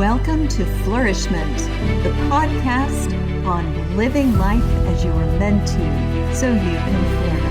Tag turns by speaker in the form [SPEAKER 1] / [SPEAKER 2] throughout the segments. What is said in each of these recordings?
[SPEAKER 1] Welcome to Flourish-Meant, the podcast on living life as you are meant to, so you can flourish.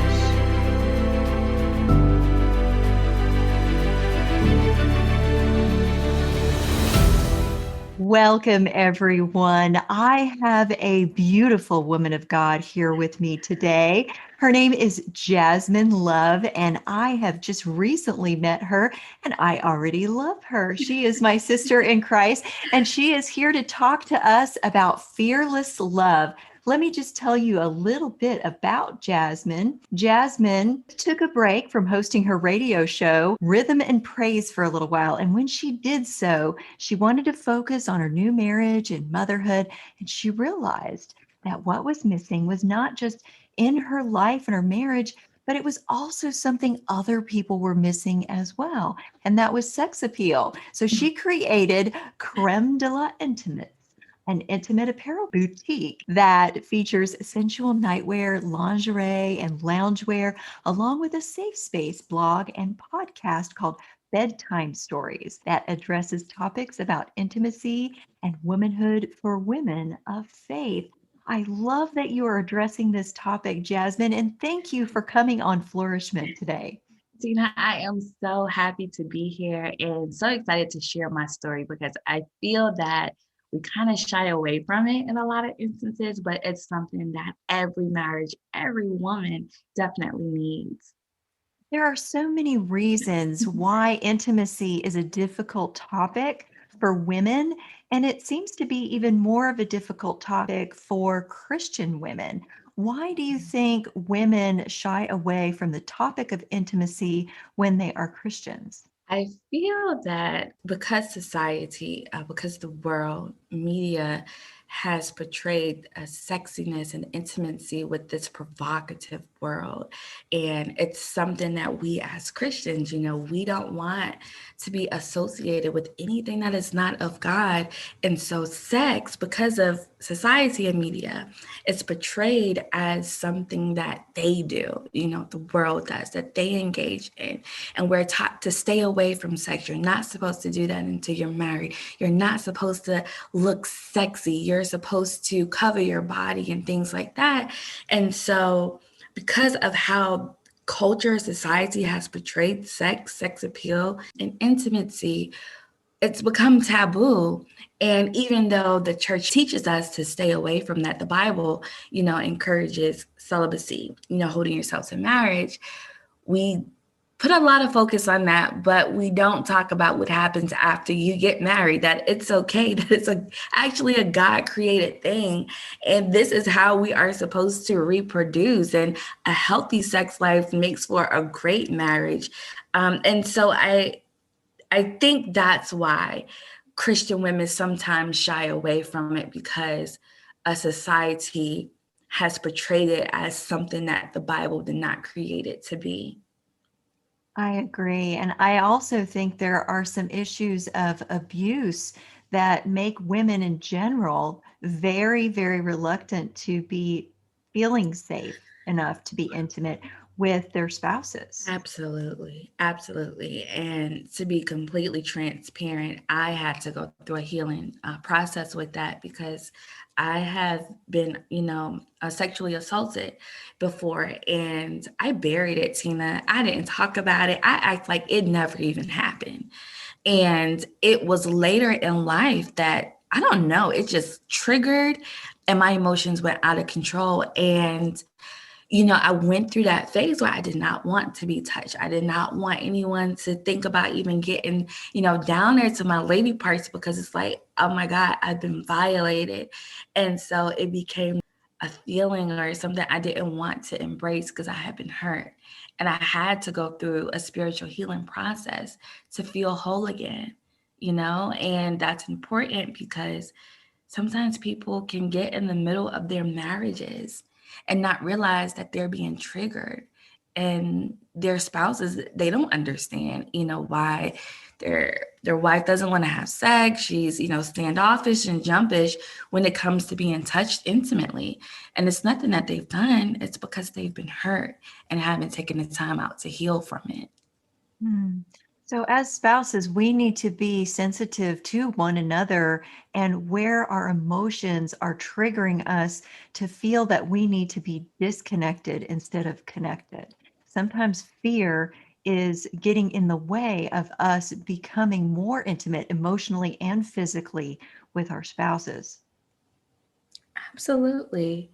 [SPEAKER 1] Welcome, everyone. I have a beautiful woman of God here with me today. Her name is Jasmine Love, and I have just recently met her, and I already love her. She is my sister in Christ, and she is here to talk to us about fearless love. Let me just tell you a little bit about Jasmine. Jasmine took a break from hosting her radio show, Rhythm and Praise, for a little while. And when she did so, she wanted to focus on her new marriage and motherhood. And she realized that what was missing was not just in her life and her marriage, but it was also something other people were missing as well. And that was sex appeal. So she created Creme de la Intimate, an intimate apparel boutique that features sensual nightwear, lingerie, and loungewear, along with a safe space blog and podcast called Bedtime Stories that addresses topics about intimacy and womanhood for women of faith. I love that you are addressing this topic, Jasmine, and thank you for coming on Flourishment today.
[SPEAKER 2] Tina, I am so happy to be here and so excited to share my story because I feel that we kind of shy away from it in a lot of instances, but it's something that every marriage, every woman definitely needs.
[SPEAKER 1] There are so many reasons why intimacy is a difficult topic for women, and it seems to be even more of a difficult topic for Christian women. Why do you think women shy away from the topic of intimacy when they are Christians?
[SPEAKER 2] I feel that because society, because the world, media has portrayed a sexiness and intimacy with this provocative world. And it's something that we as Christians, we don't want to be associated with anything that is not of God. And so sex, because of society and media, it's portrayed as something that they do, the world does, that they engage in. And we're taught to stay away from sex. You're not supposed to do that until you're married. You're not supposed to look sexy. You're supposed to cover your body and things like that. And so because of how culture, society has portrayed sex appeal, and intimacy, it's become taboo. And even though the church teaches us to stay away from that, the Bible, encourages celibacy, holding yourself to marriage. We put a lot of focus on that, but we don't talk about what happens after you get married, that it's okay, that it's actually a God-created thing. And this is how we are supposed to reproduce. And a healthy sex life makes for a great marriage. And so I think that's why Christian women sometimes shy away from it, because a society has portrayed it as something that the Bible did not create it to be.
[SPEAKER 1] I agree. And I also think there are some issues of abuse that make women in general very, very reluctant to be feeling safe enough to be intimate with their spouses.
[SPEAKER 2] Absolutely. Absolutely. And to be completely transparent, I had to go through a healing process with that, because I have been, sexually assaulted before, and I buried it, Tina. I didn't talk about it. I act like it never even happened. And it was later in life that, I don't know, it just triggered and my emotions went out of control. And I went through that phase where I did not want to be touched. I did not want anyone to think about even getting, down there to my lady parts, because it's like, oh my God, I've been violated. And so it became a feeling or something I didn't want to embrace, because I had been hurt. And I had to go through a spiritual healing process to feel whole again, and that's important, because sometimes people can get in the middle of their marriages and not realize that they're being triggered, and their spouses, they don't understand, why their wife doesn't want to have sex. She's, standoffish and jumpish when it comes to being touched intimately. And it's nothing that they've done. It's because they've been hurt and haven't taken the time out to heal from it.
[SPEAKER 1] Hmm. So, as spouses, we need to be sensitive to one another and where our emotions are triggering us to feel that we need to be disconnected instead of connected. Sometimes fear is getting in the way of us becoming more intimate emotionally and physically with our spouses.
[SPEAKER 2] Absolutely.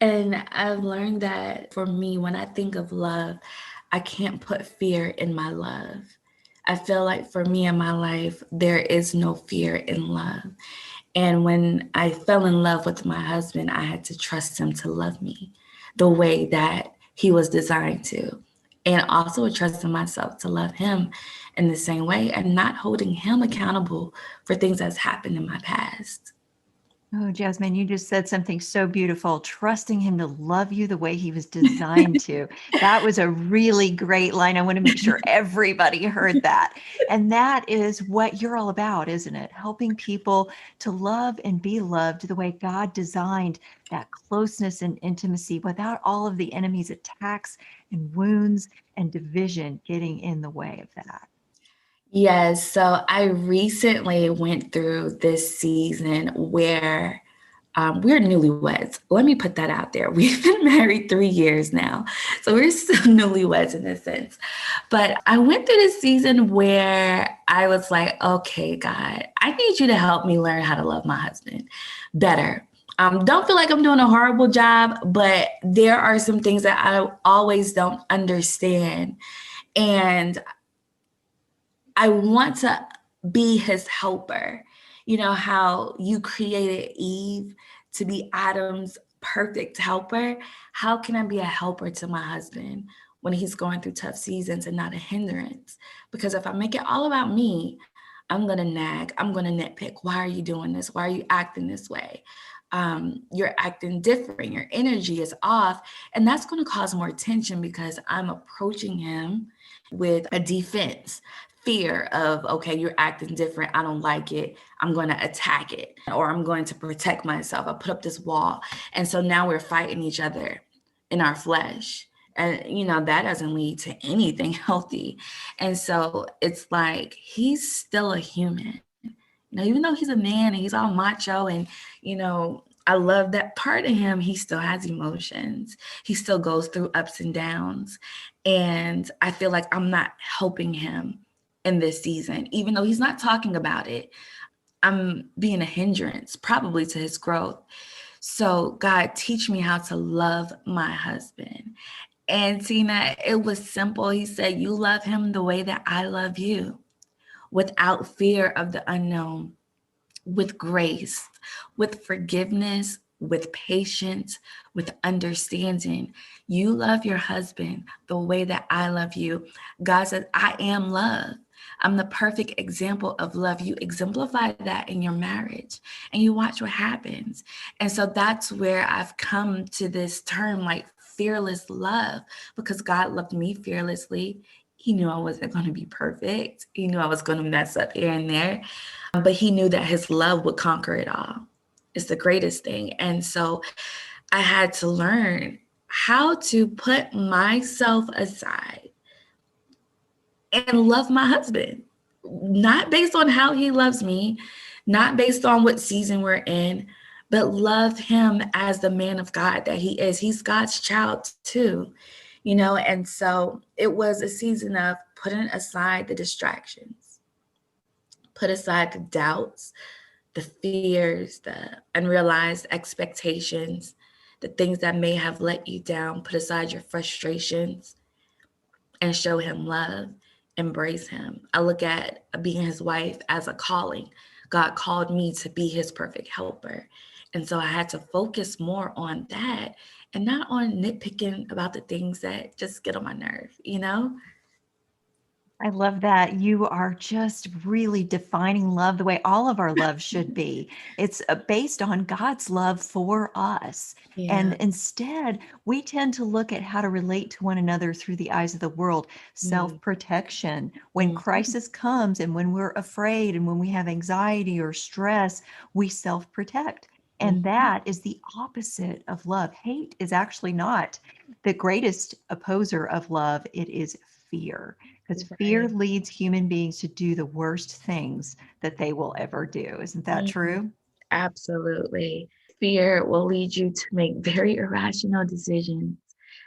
[SPEAKER 2] And I've learned that for me, when I think of love, I can't put fear in my love. I feel like for me in my life, there is no fear in love. And when I fell in love with my husband, I had to trust him to love me the way that he was designed to. And also trusting myself to love him in the same way and not holding him accountable for things that's happened in my past.
[SPEAKER 1] Oh, Jasmine, you just said something so beautiful, trusting him to love you the way he was designed to. That was a really great line. I want to make sure everybody heard that. And that is what you're all about, isn't it? Helping people to love and be loved the way God designed that closeness and intimacy without all of the enemy's attacks and wounds and division getting in the way of that.
[SPEAKER 2] Yes, so I recently went through this season where we're newlyweds. Let me put that out there. We've been married 3 years now, so we're still newlyweds in a sense. But I went through this season where I was like, okay, God, I need you to help me learn how to love my husband better. Don't feel like I'm doing a horrible job, but there are some things that I always don't understand. And I want to be his helper. You know how you created Eve to be Adam's perfect helper? How can I be a helper to my husband when he's going through tough seasons and not a hindrance? Because if I make it all about me, I'm going to nag. I'm going to nitpick. Why are you doing this? Why are you acting this way? You're acting different. Your energy is off. And that's going to cause more tension because I'm approaching him with a defense fear of, okay, you're acting different. I don't like it. I'm going to attack it or I'm going to protect myself. I put up this wall. And so now we're fighting each other in our flesh. And, that doesn't lead to anything healthy. And so it's like he's still a human. Even though he's a man and he's all macho and, I love that part of him, he still has emotions. He still goes through ups and downs. And I feel like I'm not helping him in this season, even though he's not talking about it. I'm being a hindrance probably to his growth. So God, teach me how to love my husband. And Tina, it was simple. He said, you love him the way that I love you, without fear of the unknown, with grace, with forgiveness, with patience, with understanding. You love your husband the way that I love you. God says, I am love. I'm the perfect example of love. You exemplify that in your marriage and you watch what happens. And so that's where I've come to this term like fearless love, because God loved me fearlessly. He knew I wasn't going to be perfect. He knew I was going to mess up here and there, but he knew that his love would conquer it all. It's the greatest thing. And so I had to learn how to put myself aside and love my husband, not based on how he loves me, not based on what season we're in, but love him as the man of God that he is. He's God's child too, and so it was a season of putting aside the distractions, put aside the doubts, the fears, the unrealized expectations, the things that may have let you down. Put aside your frustrations and show him love, embrace him. I look at being his wife as a calling. God called me to be his perfect helper. And so I had to focus more on that and not on nitpicking about the things that just get on my nerve.
[SPEAKER 1] I love that. You are just really defining love the way all of our love should be. It's based on God's love for us. And
[SPEAKER 2] Yeah.
[SPEAKER 1] instead, we tend to look at how to relate to one another through the eyes of the world,
[SPEAKER 2] Mm.
[SPEAKER 1] self-protection. When
[SPEAKER 2] Mhm.
[SPEAKER 1] crisis comes and when we're afraid and when we have anxiety or stress, we self-protect. And that is the opposite of love. Hate is actually not the greatest opposer of love. It is fear, because fear
[SPEAKER 2] Right.
[SPEAKER 1] leads human beings to do the worst things that they will ever do. Isn't that
[SPEAKER 2] Mhm.
[SPEAKER 1] true?
[SPEAKER 2] Absolutely. Fear will lead you to make very irrational decisions.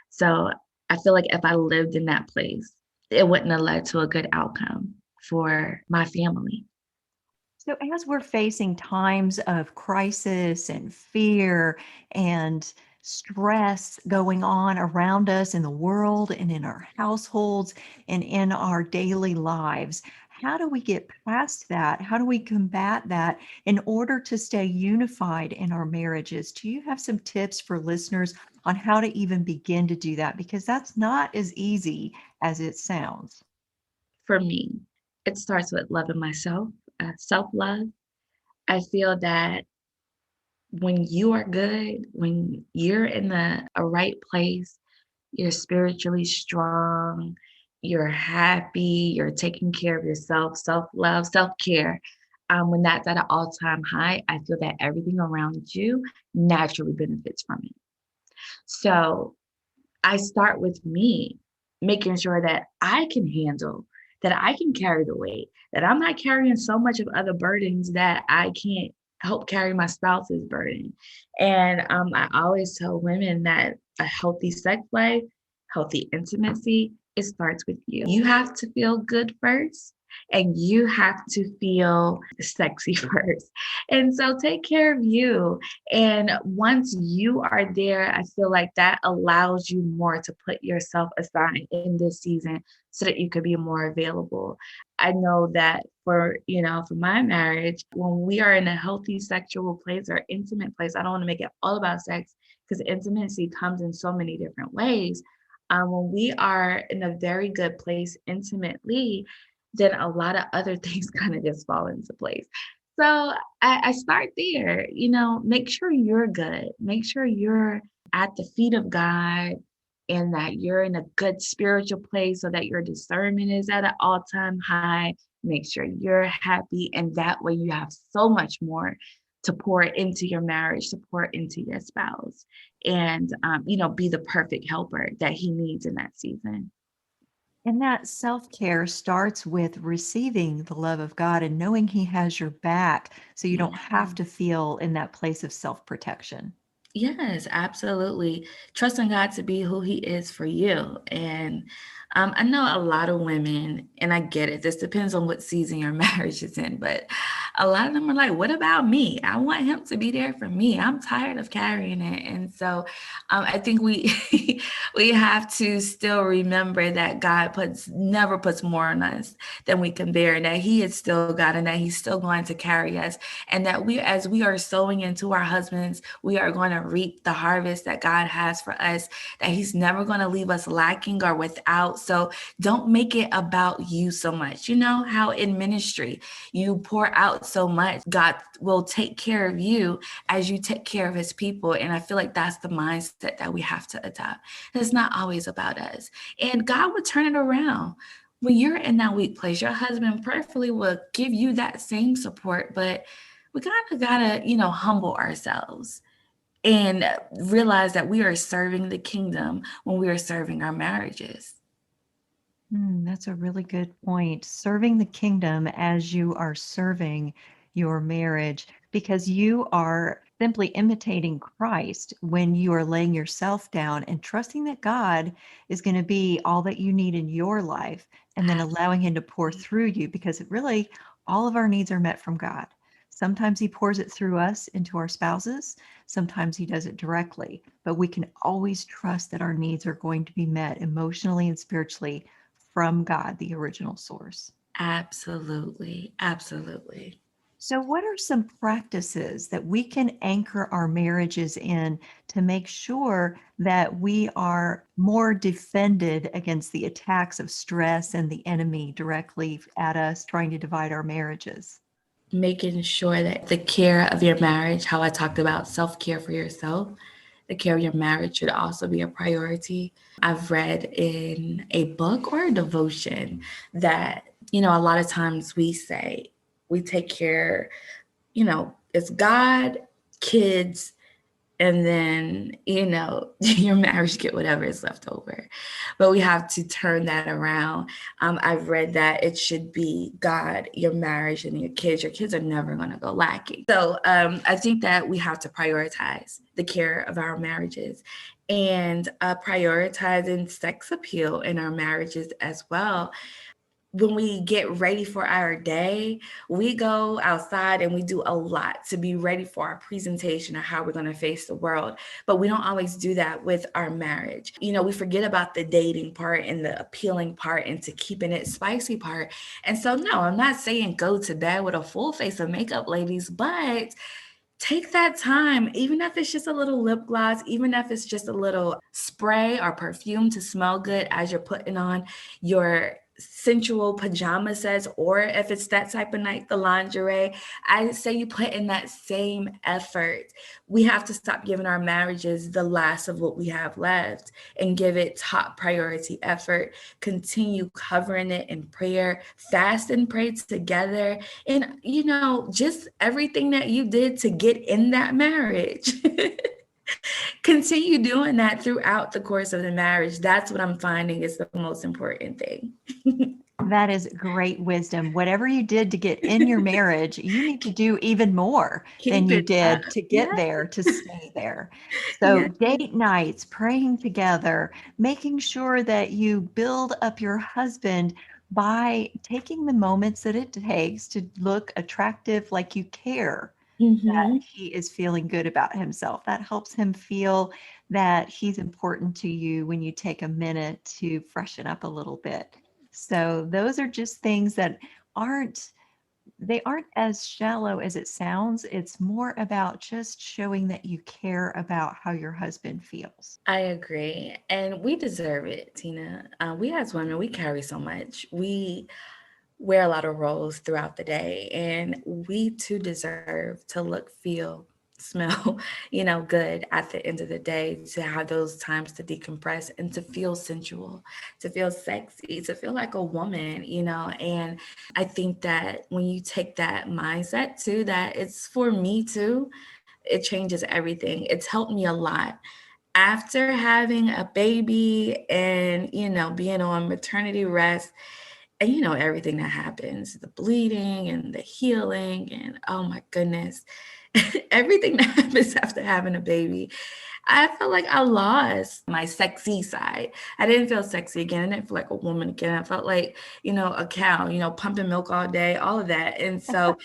[SPEAKER 2] So I feel like if I lived in that place, it wouldn't have led to a good outcome for my family.
[SPEAKER 1] So, as we're facing times of crisis and fear and stress going on around us in the world and in our households and in our daily lives, how do we get past that? How do we combat that in order to stay unified in our marriages? Do you have some tips for listeners on how to even begin to do that? Because that's not as easy as it sounds.
[SPEAKER 2] For me, it starts with loving myself, self love. I feel that when you are good, when you're in a right place, you're spiritually strong, you're happy, you're taking care of yourself, self love, self care. When that's at an all time high, I feel that everything around you naturally benefits from it. So I start with me, making sure that I can handle, that I can carry the weight, that I'm not carrying so much of other burdens that I can't help carry my spouse's burden. And I always tell women that a healthy sex life, healthy intimacy, it starts with you. You have to feel good first. And you have to feel sexy first. And so take care of you. And once you are there, I feel like that allows you more to put yourself aside in this season so that you could be more available. I know that for my marriage, when we are in a healthy sexual place or intimate place, I don't want to make it all about sex because intimacy comes in so many different ways. When we are in a very good place intimately, then a lot of other things kind of just fall into place. So I start there, make sure you're good. Make sure you're at the feet of God and that you're in a good spiritual place so that your discernment is at an all time high. Make sure you're happy. And that way you have so much more to pour into your marriage, to pour into your spouse, and, be the perfect helper that he needs in that season.
[SPEAKER 1] And that self care starts with receiving the love of God and knowing He has your back so you don't
[SPEAKER 2] Yeah.
[SPEAKER 1] have to feel in that place of self protection.
[SPEAKER 2] Yes, absolutely. Trusting God to be who He is for you. And I know a lot of women, and I get it, this depends on what season your marriage is in, but a lot of them are like, what about me? I want him to be there for me. I'm tired of carrying it. And so I think we we have to still remember that God never puts more on us than we can bear, and that He is still God and that He's still going to carry us. And that as we are sowing into our husbands, we are going to reap the harvest that God has for us, that He's never going to leave us lacking or without. So don't make it about you so much. You know how in ministry you pour out so much, God will take care of you as you take care of His people. And I feel like that's the mindset that we have to adopt. It's not always about us. And God will turn it around. When you're in that weak place, your husband prayerfully will give you that same support, but we kind of gotta, humble ourselves and realize that we are serving the kingdom when we are serving our marriages.
[SPEAKER 1] That's a really good point. Serving the kingdom as you are serving your marriage, because you are simply imitating Christ when you are laying yourself down and trusting that God is going to be all that you need in your life, and then allowing Him to pour
[SPEAKER 2] Absolutely.
[SPEAKER 1] through you, because it really, all of our needs are met from God. Sometimes He pours it through us into our spouses, sometimes He does it directly, but we can always trust that our needs are going to be met emotionally and spiritually from God, the original source.
[SPEAKER 2] Absolutely. Absolutely.
[SPEAKER 1] So, what are some practices that we can anchor our marriages in to make sure that we are more defended against the attacks of stress and the enemy directly at us trying to divide our marriages?
[SPEAKER 2] Making sure that the care of your marriage, how I talked about self care for yourself, the care of your marriage should also be a priority. I've read in a book or a devotion that, a lot of times we say we take care, it's God kids, and then, your marriage get whatever is left over. But we have to turn that around. I've read that it should be God, your marriage, and your kids. Your kids are never going to go lacking. So I think that we have to prioritize the care of our marriages, and prioritizing sex appeal in our marriages as well. When we get ready for our day, we go outside and we do a lot to be ready for our presentation or how we're going to face the world. But we don't always do that with our marriage. We forget about the dating part and the appealing part and to keeping it spicy part. And so, no, I'm not saying go to bed with a full face of makeup, ladies, but take that time, even if it's just a little lip gloss, even if it's just a little spray or perfume to smell good as you're putting on your sensual pajama sets, or if it's that type of night, the lingerie. I say you put in that same effort. We have to stop giving our marriages the last of what we have left and give it top priority effort. Continue covering it in prayer, fast and pray together, and just everything that you did to get in that marriage. Continue doing that throughout the course of the marriage. That's what I'm finding is the most important thing.
[SPEAKER 1] That is great wisdom. Whatever you did to get in your marriage, you need to do even more than
[SPEAKER 2] Keep
[SPEAKER 1] you
[SPEAKER 2] it up.
[SPEAKER 1] did to get
[SPEAKER 2] Yeah.
[SPEAKER 1] there, to stay there. So,
[SPEAKER 2] Yeah.
[SPEAKER 1] date nights, praying together, making sure that you build up your husband by taking the moments that it takes to look attractive, like you care that
[SPEAKER 2] Mm-hmm.
[SPEAKER 1] he is feeling good about himself. That helps him feel that he's important to you when you take a minute to freshen up a little bit. So those are just things that aren't they aren't as shallow as it sounds. It's more about just showing that you care about how your husband feels.
[SPEAKER 2] I agree. And we deserve it, Tina. We as women, we carry so much. We wear a lot of roles throughout the day, and we too deserve to look, feel, smell, good at the end of the day, to have those times to decompress and to feel sensual, to feel sexy, to feel like a woman. And I think that when you take that mindset too, that it's for me too, it changes everything. It's helped me a lot after having a baby and being on maternity rest, and everything that happens, the bleeding and the healing, and oh my goodness, everything that happens after having a baby. I felt like I lost my sexy side. I didn't feel sexy again. I didn't feel like a woman again. I felt like, a cow, pumping milk all day, all of that. And so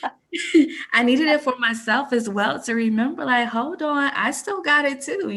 [SPEAKER 2] I needed it for myself as well, to remember, like, hold on, I still got it too.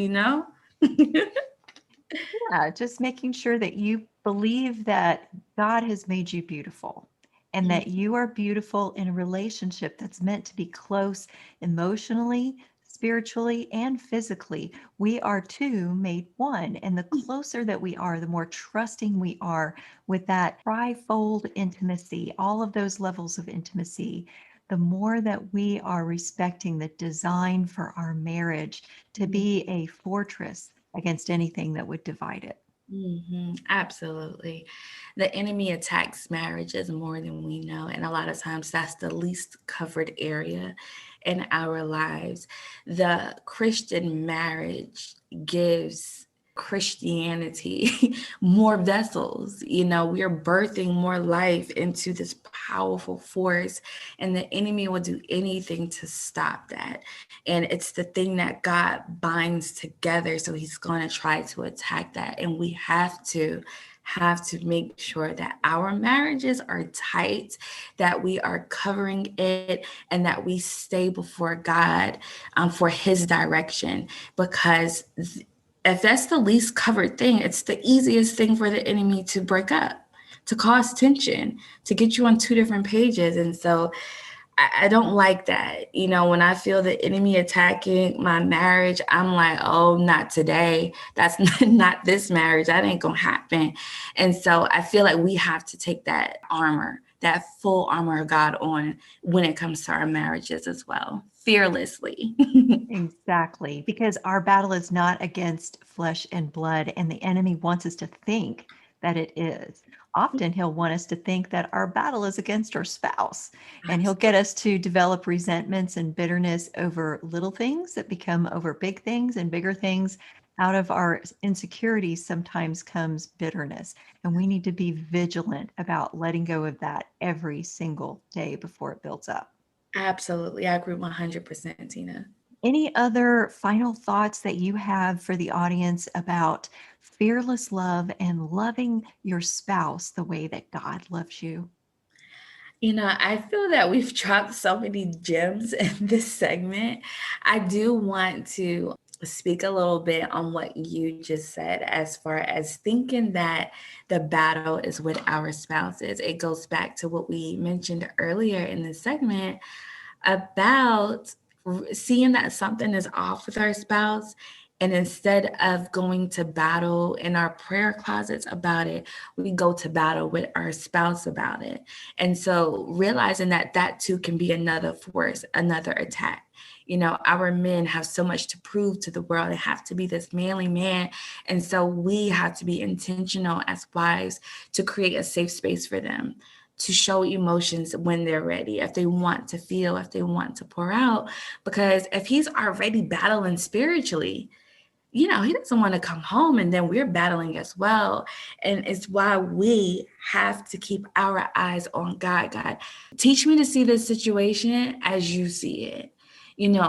[SPEAKER 1] Yeah, just making sure that you believe that God has made you beautiful and that you are beautiful in a relationship that's meant to be close emotionally, spiritually, and physically. We are two made one. And the closer that we are, the more trusting we are with that trifold intimacy, all of those levels of intimacy, the more that we are respecting the design for our marriage to be a fortress against anything that would divide it.
[SPEAKER 2] Absolutely. The enemy attacks marriages more than we know. And a lot of times that's the least covered area in our lives. The Christian marriage gives Christianity more vessels. We're birthing more life into this powerful force, and the enemy will do anything to stop that. And it's the thing that God binds together. So he's going to try to attack that. And we have to make sure that our marriages are tight, that we are covering it, and that we stay before God for his direction. Because if that's the least covered thing, it's the easiest thing for the enemy to break up, to cause tension, to get you on two different pages. And so I don't like that. When I feel the enemy attacking my marriage, I'm like, oh, not today. That's not this marriage. That ain't going to happen. And so I feel like we have to take that armor, that full armor of God on when it comes to our marriages as well, fearlessly.
[SPEAKER 1] Exactly, because our battle is not against flesh and blood, and the enemy wants us to think that it is. Often he'll want us to think that our battle is against our spouse, and he'll get us to develop resentments and bitterness over little things that become over big things, and bigger things. Out of our insecurities sometimes comes bitterness, and we need to be vigilant about letting go of that every single day before it builds up.
[SPEAKER 2] Absolutely. I agree 100%, Tina.
[SPEAKER 1] Any other final thoughts that you have for the audience about fearless love and loving your spouse the way that God loves you?
[SPEAKER 2] I feel that we've dropped so many gems in this segment. I do want to speak a little bit on what you just said as far as thinking that the battle is with our spouses. It goes back to what we mentioned earlier in the segment about seeing that something is off with our spouse. And instead of going to battle in our prayer closets about it, we go to battle with our spouse about it. And so realizing that that too can be another force, another attack. Our men have so much to prove to the world. They have to be this manly man. And so we have to be intentional as wives to create a safe space for them to show emotions when they're ready, if they want to feel, if they want to pour out. Because if he's already battling spiritually, he doesn't want to come home and then we're battling as well. And it's why we have to keep our eyes on God. God, teach me to see this situation as you see it.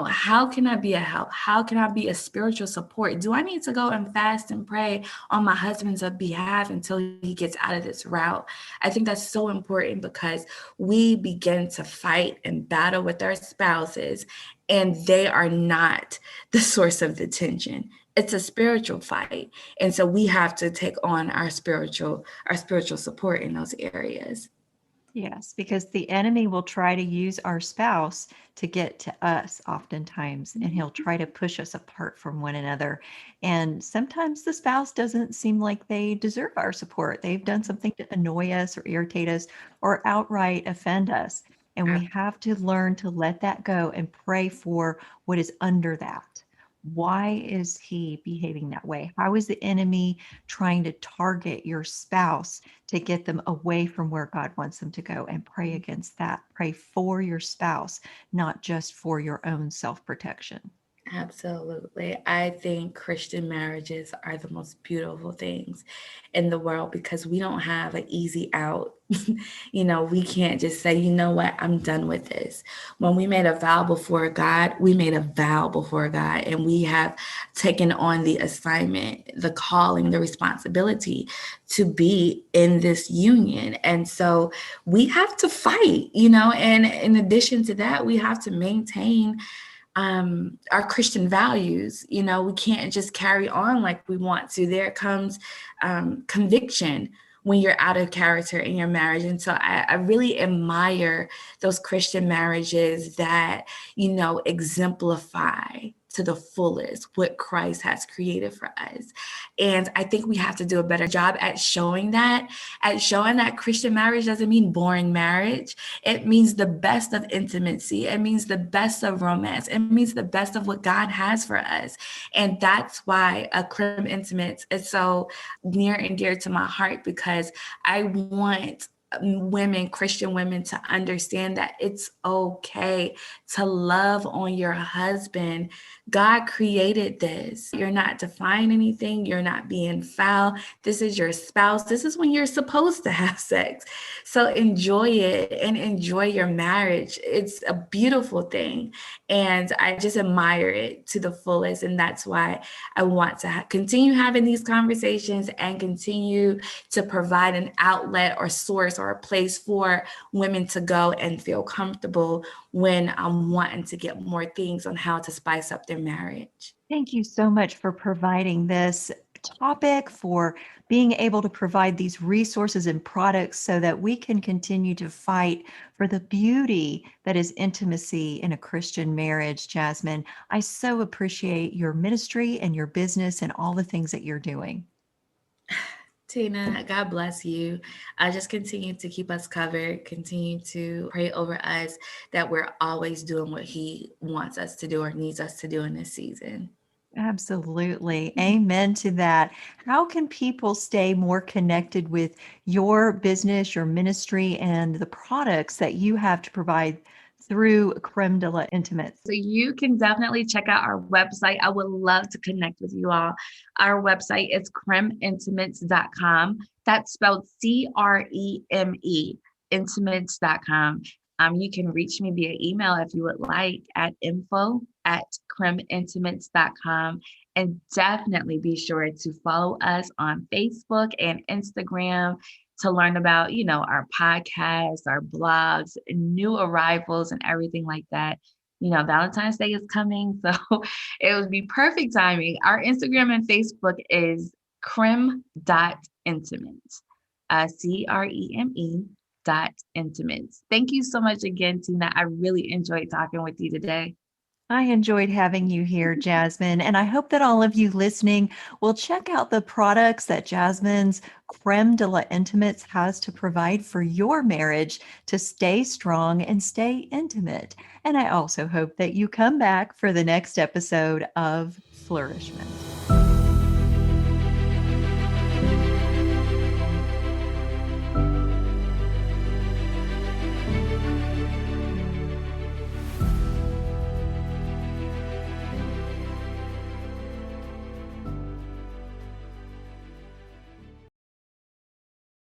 [SPEAKER 2] How can I be a help? How can I be a spiritual support? Do I need to go and fast and pray on my husband's behalf until he gets out of this route? I think that's so important because we begin to fight and battle with our spouses, and they are not the source of the tension. It's a spiritual fight. And so we have to take on our spiritual support in those areas.
[SPEAKER 1] Yes, because the enemy will try to use our spouse to get to us oftentimes, and he'll try to push us apart from one another. And sometimes the spouse doesn't seem like they deserve our support. They've done something to annoy us or irritate us or outright offend us. And we have to learn to let that go and pray for what is under that. Why is he behaving that way? How is the enemy trying to target your spouse to get them away from where God wants them to go? And pray against that. Pray for your spouse, not just for your own self protection.
[SPEAKER 2] Absolutely. I think Christian marriages are the most beautiful things in the world because we don't have an easy out. We can't just say, you know what, I'm done with this. When we made a vow before God, we made a vow before God, and we have taken on the assignment, the calling, the responsibility to be in this union. And so we have to fight, and in addition to that, we have to maintain our Christian values. We can't just carry on like we want to. There comes conviction when you're out of character in your marriage. And so I really admire those Christian marriages that, exemplify to the fullest what Christ has created for us. And I think we have to do a better job at showing that Christian marriage doesn't mean boring marriage. It means the best of intimacy. It means the best of romance. It means the best of what God has for us. And that's why a Crib Intimates is so near and dear to my heart, because I want Christian women, to understand that it's okay to love on your husband. God created this. You're not defying anything. You're not being foul. This is your spouse. This is when you're supposed to have sex. So enjoy it and enjoy your marriage. It's a beautiful thing. And I just admire it to the fullest. And that's why I want to continue having these conversations and continue to provide an outlet or source or a place for women to go and feel comfortable when I'm wanting to get more things on how to spice up their marriage.
[SPEAKER 1] Thank you so much for providing this topic, for being able to provide these resources and products so that we can continue to fight for the beauty that is intimacy in a Christian marriage, Jasmine. I so appreciate your ministry and your business and all the things that you're doing.
[SPEAKER 2] Tina, God bless you. Just continue to keep us covered, continue to pray over us that we're always doing what He wants us to do or needs us to do in this season.
[SPEAKER 1] Absolutely. Amen to that. How can people stay more connected with your business, your ministry, and the products that you have to provide through Creme de la Intimates?
[SPEAKER 2] So you can definitely check out our website. I would love to connect with you all. Our website is cremeintimates.com. That's spelled CREME, intimates.com. You can reach me via email if you would like at info@cremeintimates.com. And definitely be sure to follow us on Facebook and Instagram to learn about, our podcasts, our blogs, new arrivals, and everything like that. Valentine's Day is coming, so it would be perfect timing. Our Instagram and Facebook is creme.intimates, CREME.intimates. Thank you so much again, Tina. I really enjoyed talking with you today.
[SPEAKER 1] I enjoyed having you here, Jasmine, and I hope that all of you listening will check out the products that Jasmine's Creme de la Intimates has to provide for your marriage to stay strong and stay intimate. And I also hope that you come back for the next episode of Flourishment.